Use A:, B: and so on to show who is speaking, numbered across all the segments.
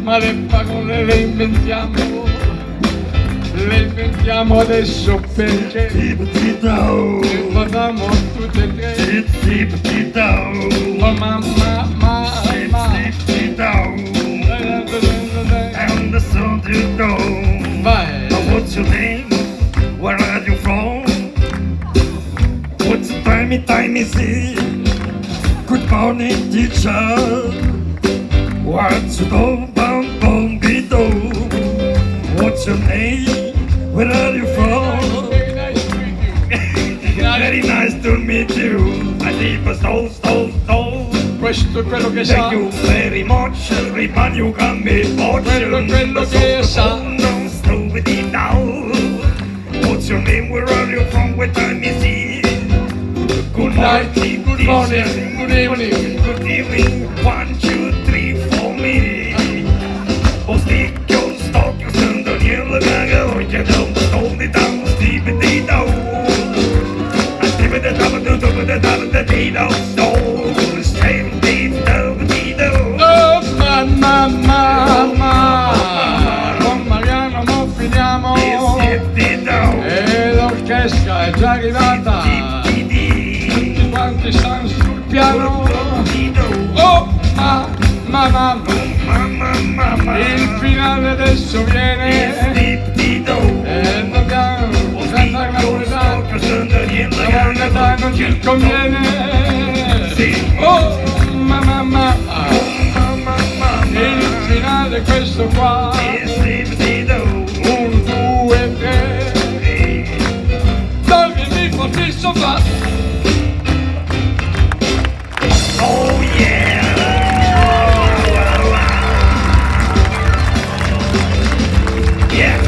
A: ma le parole le inventiamo adesso perché le facciamo tutte e tre. Oh mamma,
B: And the sun to go.
A: vai.
B: What's your name? Where are you from? What's the time is it? Good morning, teacher. What's your bum be do? What's your name? Where are you from?
A: Very nice to meet you.
B: Very nice to meet you. I live a stole.
A: Questo è quello che sa.
B: Thank you very much. Riman you got me
A: Quello è quello che sa.
B: Don't stop with it now. What's your name? Where are you from? What time is it? Good
A: Night,
B: morning,
A: good morning,
B: teacher.
A: good evening.
B: Good evening. 1, 2, 3 for me. Och stick och stock och stunder hela vägen. Och jag don't it down. Steve it down. I steve it down.
A: Mamma, con Mariano non finiamo e l'orchestra è già arrivata, tutti quanti stanno sul piano. Oh mamma, il finale adesso viene e dobbiamo cantare la qualità, non ci conviene. Oh mamma, il finale è questo qua. 1, 2, 3, dormi for il sofà.
B: Oh yeah! Yeah!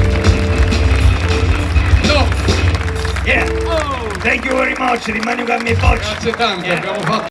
A: No!
B: Yeah!
A: Oh!
B: Thank you very much, rimani con me, Bocci.
A: Grazie tante, abbiamo fatto